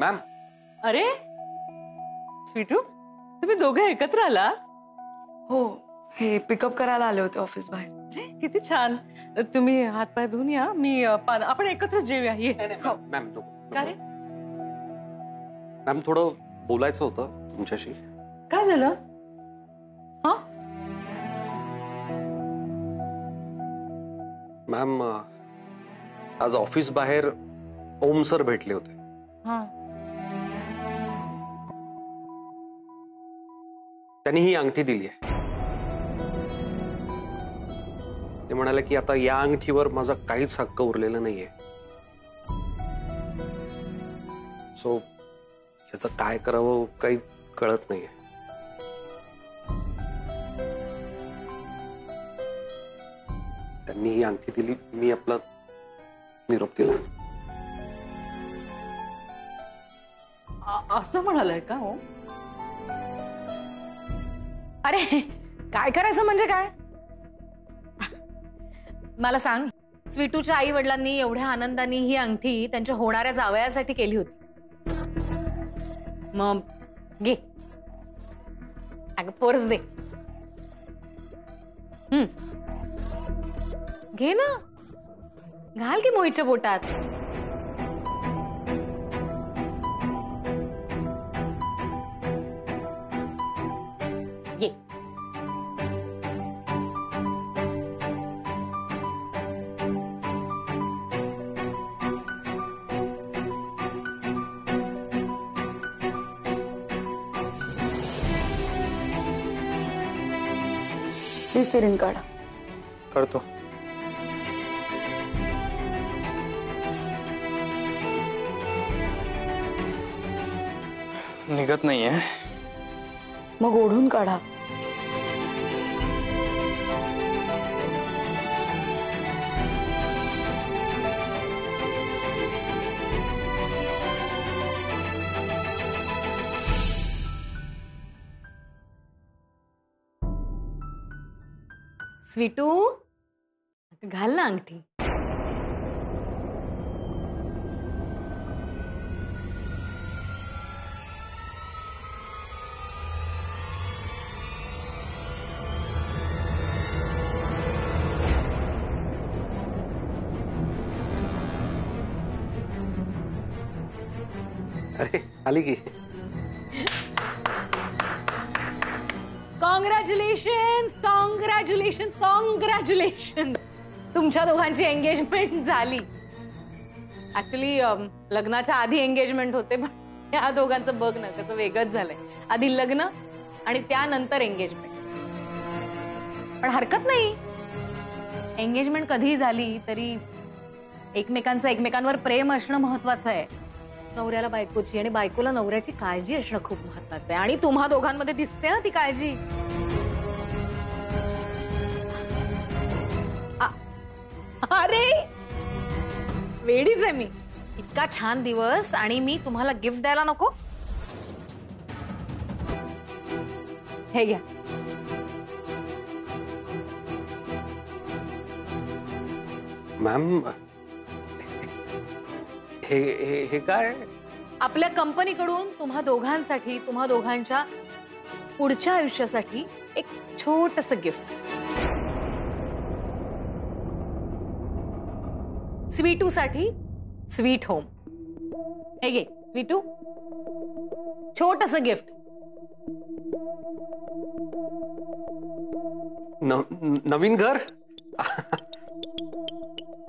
Ma'am. अरे स्वीटू, तुम्ही दोघे एकत्र आला? हो, हे पिकअप करायला आले होते ऑफिस बाहेर. अरे किती छान. तुम्ही हात पाय धुवून या, मी आपण एकत्रच जेवूया. ये. मॅम का रे? मॅम थोडं बोलायचं होतं तुमच्याशी. काय झालं? हा मॅम, आज ऑफिस बाहेर ओम सर भेटले होते. हा त्यांनी ही अंगठी दिली आहे. ते म्हणाले की आता या अंगठीवर माझा काहीच हक्क उरलेला नाहीये. सो याचं काय करावं काही कळत नाहीये. त्यांनी ही अंगठी दिली, मी आपला निरोप दिला. असं म्हणालंय का? हो, अरे काय करायचं म्हणजे काय? मला सांग, स्वीटूच्या आई वडिलांनी एवढ्या आनंदाने ही अंगठी त्यांच्या होणाऱ्या जावयासाठी केली होती. मग घे, अगं पर्स दे. घे ना, घाल की मोहितच्या बोटात. ये. प्लीज ते रिंग काढा. करतो. निघत नाहीये. मग ओढून काढा. स्वीटू, घाल ना अंगठी. अरे आली की. Congratulations, congratulations, congratulations. तुमच्या दोघांची एंगेजमेंट झाली. ऍक्च्युली लग्नाच्या आधी एंगेजमेंट होते, पण या दोघांचं बघ ना कसं वेगळंच झालंय. आधी लग्न आणि त्यानंतर एंगेजमेंट. पण हरकत नाही, एंगेजमेंट कधी झाली तरी एकमेकांचं एकमेकांवर प्रेम असणं महत्वाचं आहे. नवऱ्याला बायकोची आणि बायकोला नवऱ्याची काळजी असणं खूप महत्वाचं आहे. आणि तुम्हा दोघांमध्ये दिसते ना ती काळजी. अरे वेडीच आहे मी. इतका छान दिवस आणि मी तुम्हाला गिफ्ट द्यायला नको? हे घ्या. मॅम हे हे हे काय? आपल्या कंपनीकडून तुम्हा दोघांसाठी, तुम्हा दोघांच्या पुढच्या आयुष्यासाठी एक छोटस गिफ्ट. स्वीटू साठी स्वीट होम. हे घे स्वीटू, छोटस गिफ्ट. नवीन घर?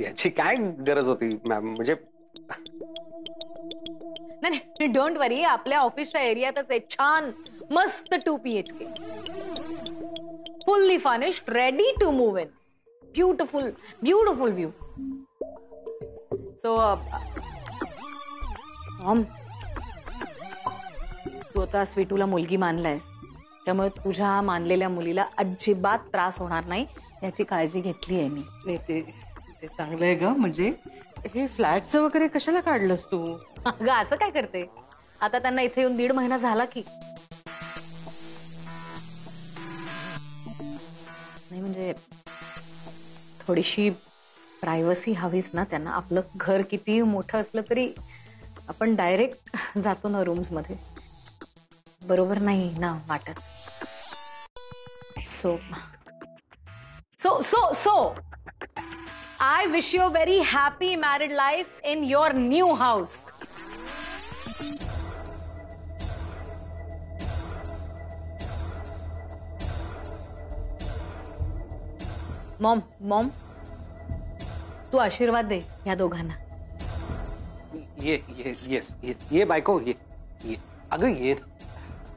याची काय गरज होती मॅम? म्हणजे नाही, डोंट वरी. आपल्या ऑफिसच्या एरियातच एक छान मस्त 2 PHK, fully furnished, ready to move in. Beautiful beautiful view. So तू आता स्वीटूला मुलगी मानलायस, त्यामुळे तुझ्या मानलेल्या मुलीला अजिबात त्रास होणार नाही याची काळजी घेतली आहे मी. ते चांगलं आहे ग. म्हणजे हे फ्लॅटचं वगैरे कशाला काढलंस तू? अगं असं काय करते, आता त्यांना इथे येऊन 1.5 महिना झाला की. नाही म्हणजे थोडीशी प्रायव्हसी हवीच ना त्यांना. आपलं घर किती मोठं असलं तरी आपण डायरेक्ट जातो ना रूम्स मध्ये, बरोबर नाही ना वाटत. So so so so I wish you a very happy married life in your new house. Mom mom तू आशीर्वाद दे या दोघांना. ये बायको ये अगं ये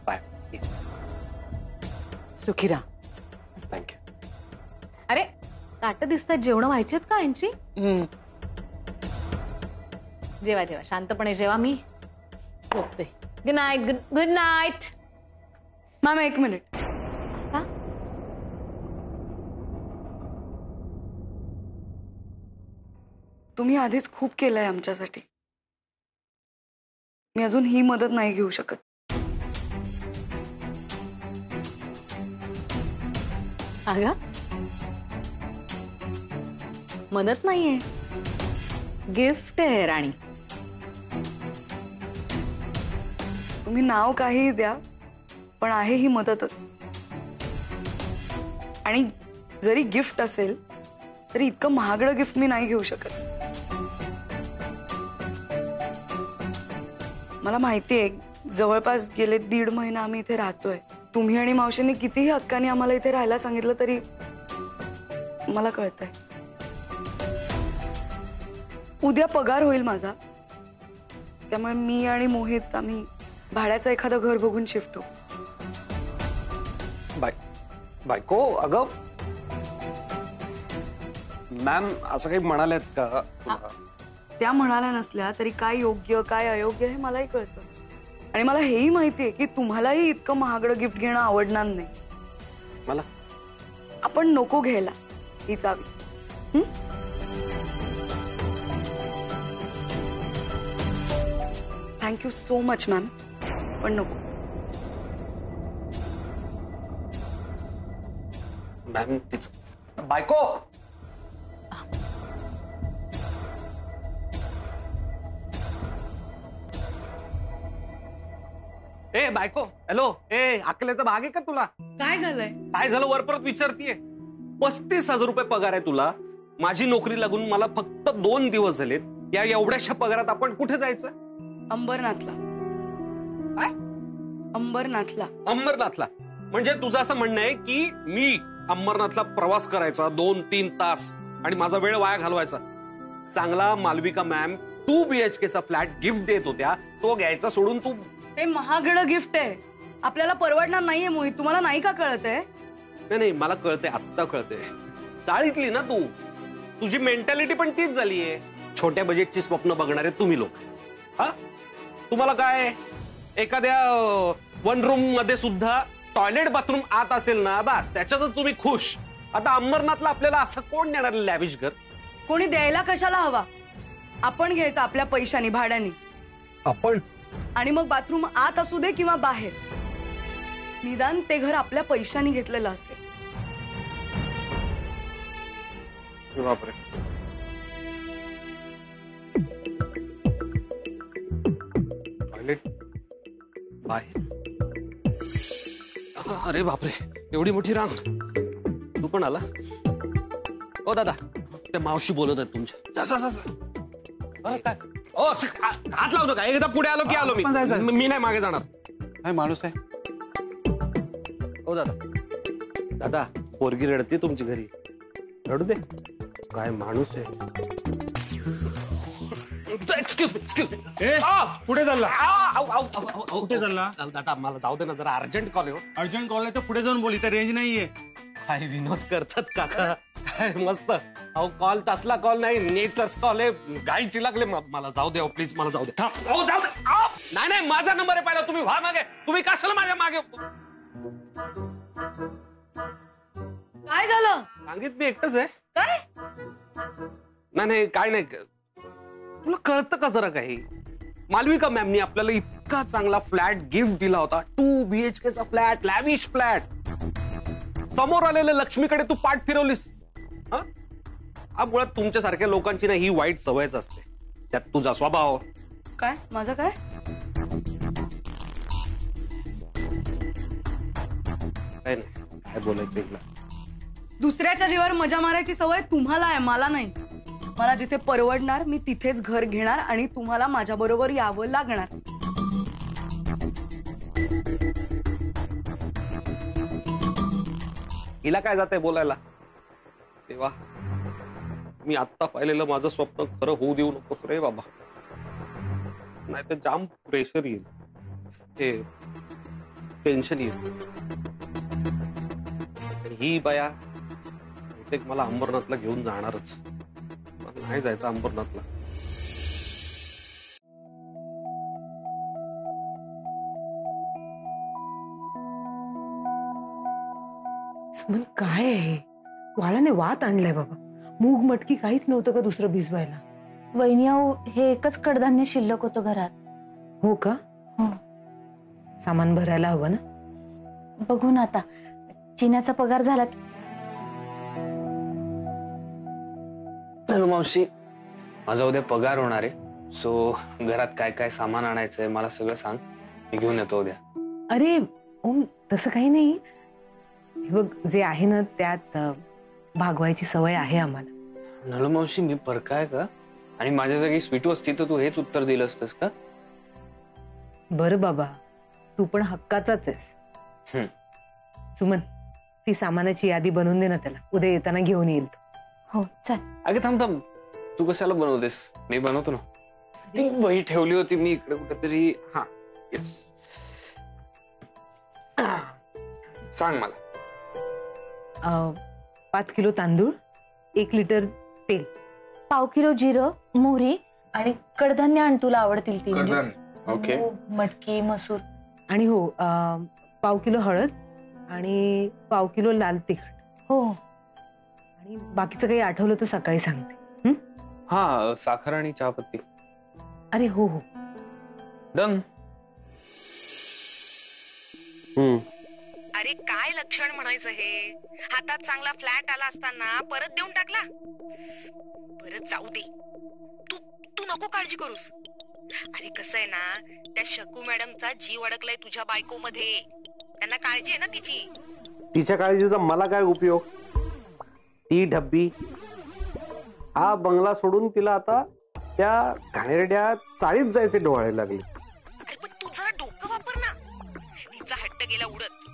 बाय सुखी राहा. थँक्यू. अरे ताट दिसतात, जेवण व्हायची आहेत का यांची? जेवा जेवा, शांतपणे जेवा, मी झोपते. Good night. Good night. Ma'am 1 minute. का? तुम्ही आधीच खूप केलंय आमच्यासाठी. मी अजून ही मदत नाही घेऊ शकत. अगं मदत नाहीये, गिफ्ट आहे राणी. तुम्ही नाव काहीही द्या, पण आहे ही मदतच. आणि जरी गिफ्ट असेल तरी इतकं महागडं गिफ्ट मी नाही घेऊ शकत. मला माहितीये जवळपास गेले 1.5 महिना आम्ही इथे राहतोय. तुम्ही आणि मावशींनी कितीही हक्काने आम्हाला इथे राहायला सांगितलं तरी मला कळतंय. उद्या पगार होईल माझा, त्यामुळे मी आणि मोहित आम्ही भाड्याचं एखादं घर बघून शिफ्ट होऊ. बायको अगं मॅम असं काही म्हणाल्यात का? त्या म्हणाल्या नसल्या तरी काय योग्य काय अयोग्य हे मलाही कळतं. आणि मला हेही माहितीये की तुम्हालाही इतकं महागडं गिफ्ट घेणं आवडणार नाही. मला आपण नको घ्यायला ही चावी. थँक्यू सो मच मॅम, पण नको. मॅम तीच बायको. ए बायको, हॅलो. अकलेचा भाग आहे का तुला? काय झालंय? काय झालं वर परत विचारतीये? 35,000 रुपये पगार आहे तुला. माझी नोकरी लागून मला फक्त 2 दिवस झालेत. या एवढ्याशा पगारात आपण कुठे जायचं? अंबरनाथला. काय? अंबरनाथला. अंबरनाथला म्हणजे तुझं असं म्हणणं आहे की मी अंबरनाथला प्रवास करायचा 2-3 तास आणि माझा वेळ वाया घालवायचा? चांगला मालविका मॅम 2 BHKचा फ्लॅट गिफ्ट देत होत्या, तो घ्यायचा सोडून तू. ते महागडं गिफ्ट आहे, आपल्याला परवडणार नाहीये मोहित. तुम्हाला नाही का कळतंय? नाही मला कळतंय, आत्ता कळतंय. चाळीतली ना तू. तुझी मेंटॅलिटी पण तीच झालीये. छोट्या बजेटची स्वप्न बघणारे तुम्ही लोक. हा तुम्हाला काय एखाद्या 1 रूम मध्ये सुद्धा टॉयलेट बाथरूम आत असेल ना, बस त्याच्यातच तुम्ही खुश. आता अंबरनाथला आपल्याला असं कोण देणार लॅविश घर? कोणी द्यायला कशाला हवा? आपण घ्यायचं आपल्या पैशानी, भाड्यानी. आपण? आणि मग बाथरूम आत असू दे किंवा बाहेर, निदान ते घर आपल्या पैशानी घेतलेलं असेल. बापरे. टॉयलेट बाहेर? अरे बापरे, एवढी मोठी रांग. तू पण आला? ओ दादा, त्या मावशी बोलत आहेत तुमच्या. काय? ओ हात लावतो का? एकदा पुढे आलो की आलो मी नाही मागे जाणार. काय माणूस आहे? ओ दादा पोरगी रडते तुमची घरी. रडू दे. काय माणूस आहे. Excuse me. पुढे चालला? कुठे चालला दादा? मला जाऊ दे ना, जरा अर्जंट कॉल आहे. अर्जंट कॉल आहे तर पुढे जाऊन बोल, इथे रेंज नाहीये. काय विनोद करतात काका, काय मस्त. अहो कॉल तसला कॉल नाही, नेचर्स कॉल आहे. गायची लागले. मला जाऊ द्या प्लीज, मला जाऊ द्या. जाऊ दे. नाही माझा नंबर आहे पहिला. तुम्ही व्हा मागे. तुम्ही कशाला माझ्या मागे? काय झालं? सांगित मी एकटंच आहे. काय? नाही काय नाही. तुला कळतं का जरा काही? मालविका मॅमनी आपल्याला इतका चांगला फ्लॅट गिफ्ट दिला होता. 2 BHKचा फ्लॅट, लॅविश फ्लॅट. समोर आलेल्या लक्ष्मीकडे तू पाठ फिरवलीस. हा मुळात तुमच्यासारख्या लोकांची ना ही वाईट सवयच असते. त्यात तुझा स्वभाव. काय माझं काय? काय नाही, काय बोलायचं हिला? दुसऱ्याच्या जीवावर मजा मारायची सवय तुम्हाला आहे, मला नाही. मला जिथे परवडणार मी तिथेच घर घेणार आणि तुम्हाला माझ्या बरोबर यावं लागणार. हिला काय जाते बोलायला? तेव्हा मी आत्ता पाहिलेलं माझं स्वप्न खरं होऊ देऊ नकोस रे बाबा, नाही तर जाम प्रेशर येईल, हे टेन्शन येईल. ही बाया बहुतेक मला अंबरनाथला घेऊन जाणारच. मला नाही जायचं अंबरनाथला. सुमन काय आहे? वाळाने वात आणलाय बाबा. मूग मटकी काहीच नव्हतं का दुसरं भिजवायला? वहिनी अहो, हे एकच कडधान्य शिल्लक होतं घरात. हो का? हो. सामान भरायला हवं ना. बघू ना आता, चिन्याचा पगार झाला की. हॅलो मावशी, माझा उद्या पगार होणार आहे, सो घरात काय काय सामान आणायचंय मला सगळं सांग, मी घेऊन येतो उद्या. अरे ओम, तसं काही नाही. हे बघ, जे आहे ना त्यात भागवायची सवय आहे आम्हाला. हॅलो मावशी, मी परकाय का? आणि माझ्या जागी स्वीटू असती तर तू हेच उत्तर दिलं असतंस का? बरं बाबा, तू पण हक्काचाच आहेस. सुमन, ती सामानाची यादी बनवून दे ना त्याला, उद्या येताना घेऊन येईल तो. हो चल. अगे थांब थांब, तू कशाला बनवतेस? मी बनवतो ना. ती वही ठेवली होती मी इकडे कुठेतरी. हा येस, सांग मला. 5 किलो तांदूळ, 1 लिटर तेल, 1/2 किलो जिरं, मोहरी आणि कडधान्य आण, तुला आवडतील ती. ओके. मूग, मटकी, मसूर. आणि हो 1/2 किलो हळद आणि 1/2 किलो लाल तिखट. हो. आणि बाकीचं काही आठवलं तर सकाळी सांगते. हा, साखर आणि चहापत्ती. अरे हो हो. डन. अरे काय लक्षण म्हणायचं हे? हातात चांगला फ्लॅट आला असताना परत देऊन टाकला. परत जाऊ दे, तू तू नको काळजी करूस. अरे कसं आहे ना, त्या शकू मॅडमचा जीव अडकलाय तुझ्या बायको मध्ये. त्यांना काळजी आहे ना तिची. तिच्या काळजीचा मला काय उपयोग? ती ढब्बी हा बंगला सोडून तिला आता त्या घाणेरड्या चाळीत जायचे डोळे लागले. अरे पण तू जरा डोकं वापर ना. तिचा हट्ट गेला उडत.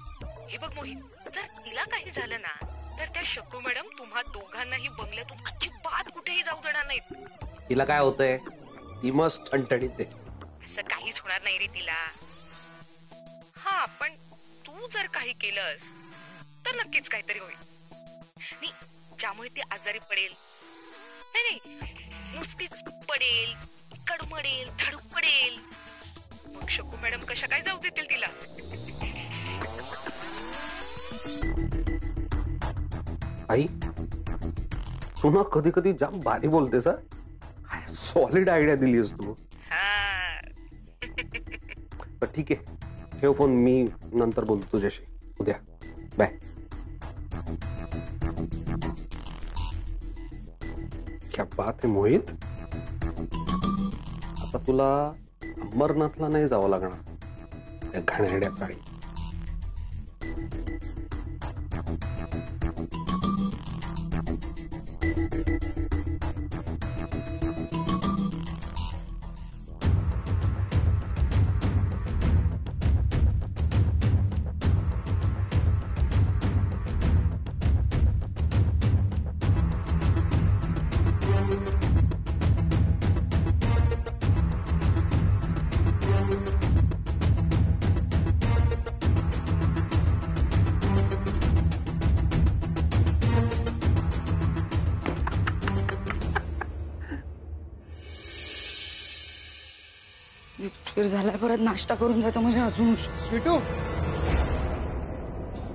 हे बघ मोहित, जर तिला काही झालं ना तर त्या शकू मॅडम तुम्हा दोघांनाही बंगल्यातून अजिबात कुठेही जाऊ देणार नाहीत. तिला काय होतंय? ती मस्त ठणठणीत आहे. असं काहीच होणार नाही रे तिला. हा पण तू जर काही केलंस तर नक्कीच काहीतरी होईल. नाही, ज्यामुळे ती आजारी पडेल. नाही नाही, नुसतीच पडेल, कडमडेल, धडपडेल. मग शकू मॅडम कशा काय जाऊ देतील तिला? आई, तू ना कधी कधी जाम भारी बोलतेस. सॉलिड आयडिया दिलीस तू. हा. तर ठीक आहे, ठेव फोन, मी नंतर बोलतो तुझ्याशी उद्या. बाय. क्या बात आहे मोहित, आता तुला अमरनाथला नाही जावं लागणार त्या घाणेरड्या चाळी. उशीर झालाय, परत नाश्ता करून जायचं म्हणजे अजून उशीर. स्वीटू,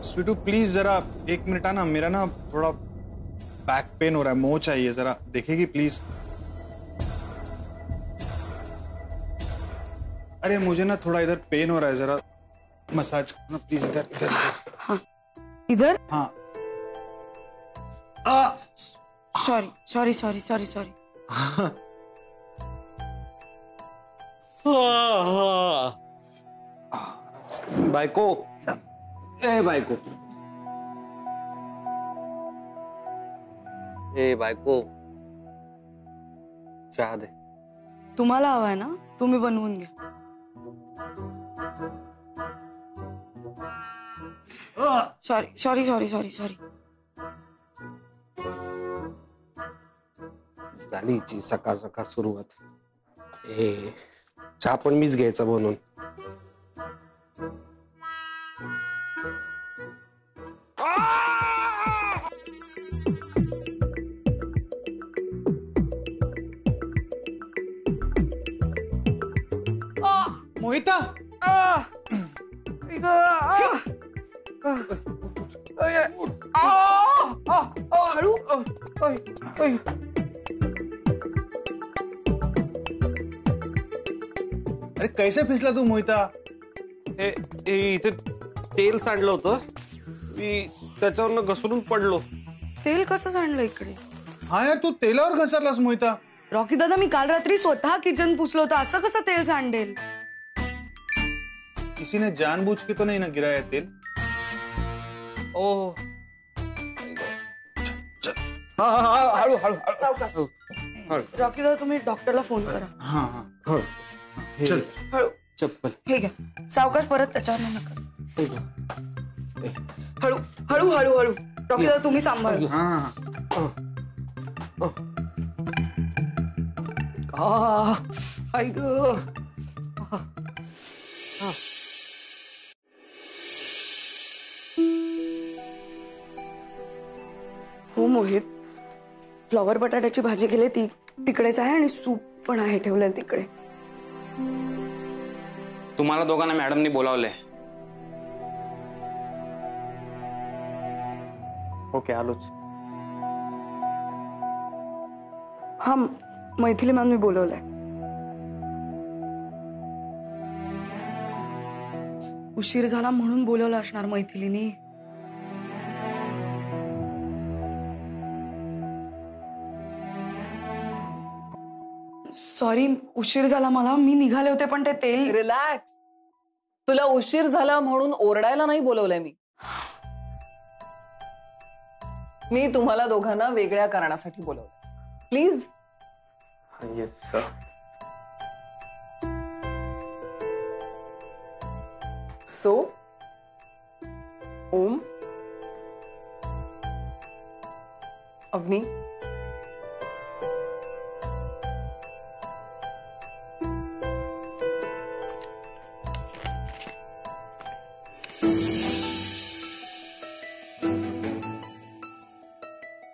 स्वीटू प्लीज जरा 1 मिनट आना, मेरा ना थोड़ा बैक पेन हो रहा है, मो चाहिए, जरा देखेगी प्लीज. अरे मुझे ना थोड़ा इधर पेन हो रहा है, जरा मसाज करना प्लीज. इधर इधर हाँ इधर. हाँ. Sorry sorry sorry sorry sorry. बायको ए बायको ए बायको चहा दे. तुम्हाला हवाय ना, तुम्ही बनवून घ्या. सॉरी. झाली हिची सकाळ सकाळ सुरुवात. ए चहा पण मीच घ्यायचा बनवून. मोहिता हळू. अरे कैसे फिसला तू मोहिता? इथे तेल सांडलं होतं, मी त्याच्यावरनं घसरून पडलो. तेल कसं सांडलं इकडे? हा यार, तू तेलावर घसरलास मोहिता. रॉकी दादा, मी काल रात्री स्वतः किचन पुसलो होतं, असं कसं तेल सांडेल? किसी ने जानबूझ के तो नहीं ना गिराया तेल? ओ हळू. रॉकी दादा, तुम्ही डॉक्टरला फोन करा. हाँ. चल. हळू. चप्पल हे घ्या. सावकाश, परत त्याच्यावर नका. हळू. रॉकी दादा, तुम्ही सांभाळ. हाँ. हो मोहित, फ्लॉवर बटाट्याची भाजी केली ती तिकडेच आहे आणि सूप पण आहे ठेवलेलं तिकडे. तुम्हाला दोघांना मॅडमनी बोलावलंय. ओके, आलोच. हा, मैथिली मॅम मी बोलवलंय. उशीर झाला म्हणून बोलवलं असणार मैथिलीनी. सॉरी, उशीर झाला मला. मी निघाले होते पण ते तेल. रिलॅक्स. तुला उशीर झाला म्हणून ओरडायला नाही बोलवलंय मी तुम्हाला दोघांना वेगळ्या कारणासाठी बोलवलंय. Please. Yes sir. So Om, Avani,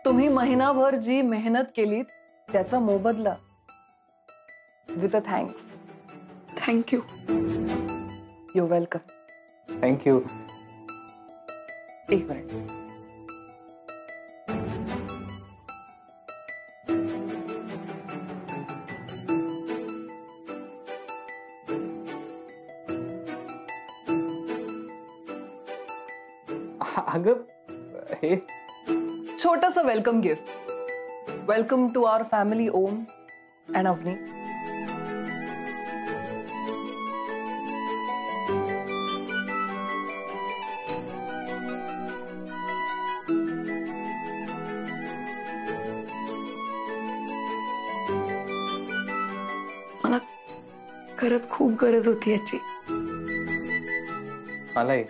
तुम्ही महिनाभर जी मेहनत केली त्याचा मोबदला with a thanks. Thank you. You welcome. Thank you. एक मिनिट. अगं हे छोटस welcome gift. Welcome to our family Om and Avani. मला खरंच खूप गरज होती याची. मलाही.